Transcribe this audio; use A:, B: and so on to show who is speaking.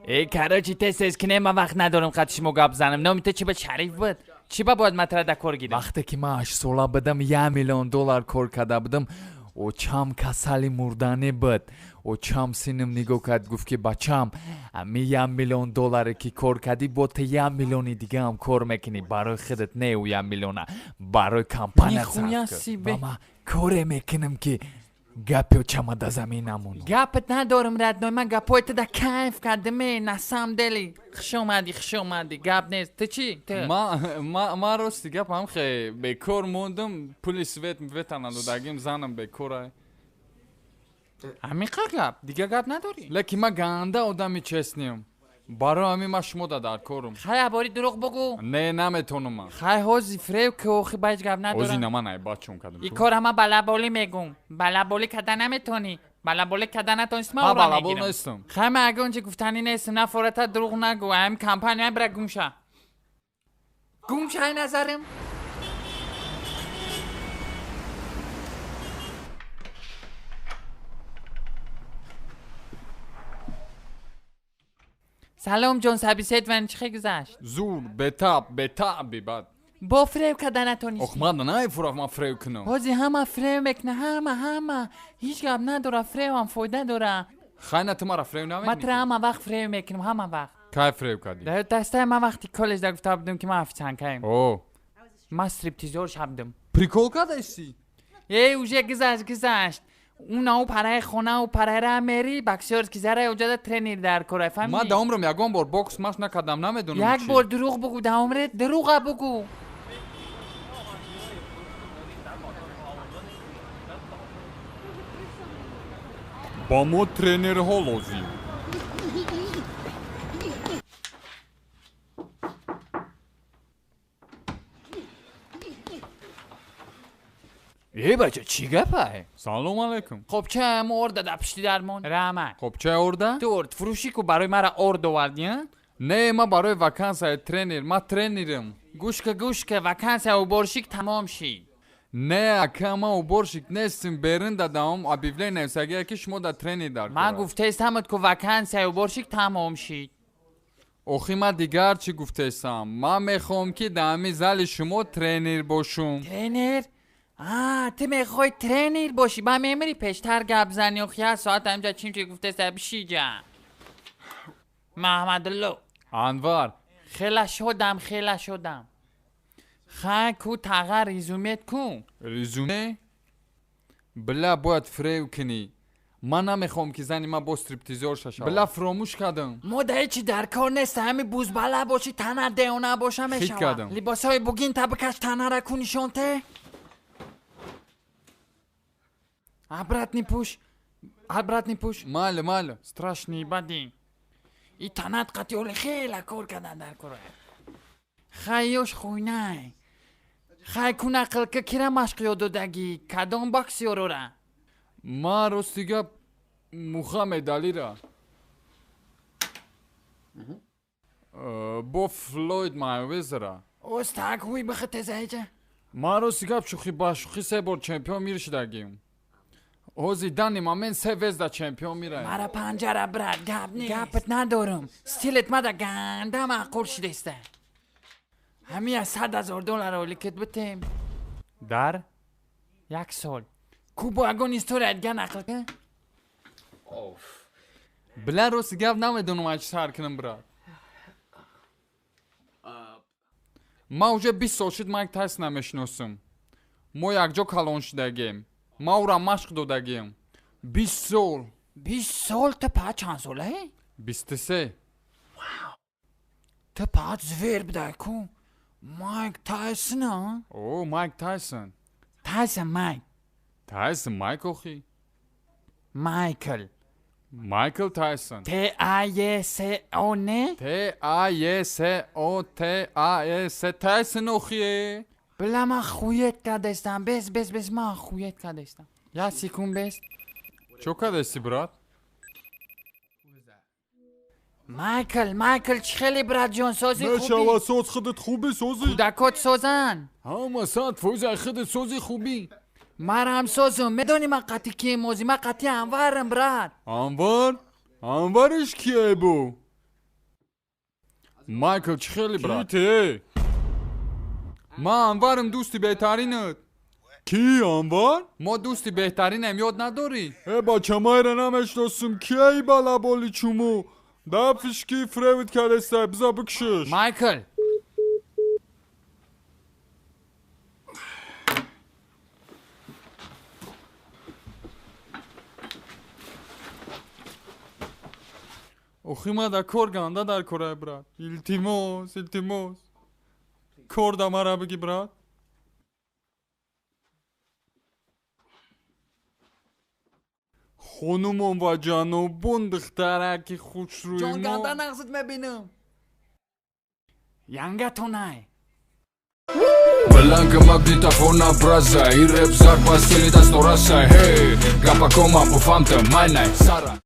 A: ای کراچی تست کنه من وقت ندارم خطش مقاب زنم نامیده چی با شریف بود چی با باید مطرح دا کور گیرم
B: وقتی که من 8 ساله بودم 1 میلیون دلار کار کرده بودم و چم کسلی مردنی بود و چم سینم نگاه کرد گفت که بچم امی 1 میلیون دلاری که کار کردی با تا 1 میلیونی دیگه هم کار میکنی برای خودت نه و 1 میلیون برای کمپانیت صرف کن و من کار میکنم که گپی چم در زمین نمونم
A: گپت ندارم ردنای من گپایت دا کیف کردم نسام دلی خش اومدی گپ نیست تو چی؟
B: ما راستی گپ هم خیلی به کار موندم پلیس ویتانم دادگیم زنم به کاره
A: همیقا گپ دیگه گپ نداری
B: لکی ما گنده آدمی چسنیم برای همین ما شما در کارم
A: خیلی باری دروغ بگو
B: نه نمیتونم من
A: خیلی هازی فریو که اوخی باید گپ ندارم
B: اوزی نمان ای بچون کردم
A: این کار همه بلابولی میگم بلابولی کده نمیتونی بلابولی کده نتونست ما را
B: بلابول
A: میگیرم
B: نیستم
A: خیلی اگه اونچه گفتنی نیستم نه فورتا دروغ نگو هم کمپانی هم برای گمشه نظرم سلام جون سبیسیت ون چی گذشت
B: زور بتاب بعد
A: با فریو کده نتونیستی
B: اخ من نه فراغ ما فریو کنم
A: بازی همه فریو میکنه همه هیچ گپ نداره فریو هم فایده داره
B: خیلی ما را فریو نمیکنی
A: ما تر همه وقت فریو میکنم همه وقت
B: کی فریو کردی
A: در دسته ما وقتی کالج در گفته بودم که ما افسان کهیم
B: اوه
A: ما استریپتیزور شبدم
B: پریکول کردی
A: اوجه گذشت اونا پرای خونه و پرای را میری بکسیارز که زره اوجه ترینیر در کاره فهمیدی
B: ما دا عمرم یکم بار بوکس ماش نکردم نمیدونم
A: یک بار دروغ بگو دا عمرت دروغ بگو
B: با ما ترینر ها لازم
A: ای بچه چی گپه؟
B: سلام علیکم
A: خب چه هم ارده دا پشتی درمون؟ رحمه
B: خب چه ارده؟
A: دورد فروشی که برای مرا ارد آوردی ها؟
B: نه ما برای وکانس ترینر ما ترینرم
A: گوش که وکانس او برشیک تمام شی
B: نه اکا ما او برشیک نیستیم برین دادم ابیولی نفسگی که شما دا ترینر در
A: من گفته استمت که وکانس او برشیک تمام شی
B: اوخی ما دیگر چی گفته استم ما میخوام که دامی زل شما ترینر باشم
A: ترینر؟ تو میخوای ترینر باشی با میمری پیشتر گپ زنی و خیال ساعت همجا چیم چی گفته سبشی جان محمد الله
B: انوار
A: خیلی شدم خیلی کو تغییر ریزومیت کو
B: ریزومه؟ بلا باید فریو کنی من نمیخوام که زنی ما با استریپتیزور شد بلا فراموش کردم
A: مدعی چی در کار نیست همین بوزباله باشی تنه دیونه باشه میشوه
B: خیلی کردم
A: لباس های بگین تا بکش تنه را کنی شونته عبرت نیپوش
B: مال
A: страшний بدی این تنت قطعی خیلی کار کردن در کاره خیوش خوینه خیلی کن اقل که کره مشق یادودگی کدام باکسی رو را
B: ما رستیگه موخه میدالی را با فلوید مایویز را
A: استاک هوی بخط زیجه
B: ما رستیگه شوخی با شوخی 3 بار چمپیون میرش دگیم اوزی دانی ما من 3 وز دا چمپیون میره
A: مرا پنجره برد گپ نیست گپت ندارم ستیلت ما دا گنده معقول شده استه همی از $100,000 اولیکت بتیم
B: در
A: 1 سال کوبو اگون استوری ادگه نقل که
B: بلا رستیگه نمیدونم اچ سر کنم برد ما اوجه 20 سال شد مایک تایس نمیشناسم ما یک جا کلان شدگیم ما او را مشق دادگیم 20 سال
A: 20 سال تا پا چند ساله؟
B: 23
A: تا پا زویر بده کو مایک تایسن ها؟
B: اوه مایک تایسن
A: تایسن
B: مایک اوخی
A: مایکل
B: تایسن
A: T-I-S-O نه؟
B: T-I-S-O-T-I-S تایسن اوخیه
A: بلا ما خویت کدستم بس ما خویت کدستم یا سیکون بس
B: چو کدستی برات؟
A: مایکل چی خیلی برات جون سازی خوبی؟
B: نشوه ساز خودت خوبی سازی
A: کودکات سازن
B: همه ساعت فوزه خودت سازی خوبی
A: مرا هم سازم میدونی من قطعی که موزی من قطعی انوارم برات
B: انوارش کیه بو؟
C: مایکل چی خیلی برات چیته؟ ما انورم دوستی بهترینت کی انور؟
B: ما دوستی بهترینم یاد نداری؟
C: بچه مایره نمیشناسم کی بالا بولی چومو دفشکی فریوید کرسته بزا بکشش
B: مایکل
C: Oxima da korganda dar koray brat. İltimos. Korda mara bagi brat. خانومم و جانوبون دخترک خوش روی
B: جان
C: ما
B: گنده نقصد میبینم ینگه تو نای
D: Blanca magnetofona braza I rap zar pastili da storasa Hey, gapa koma po fanta, mai nai, Sara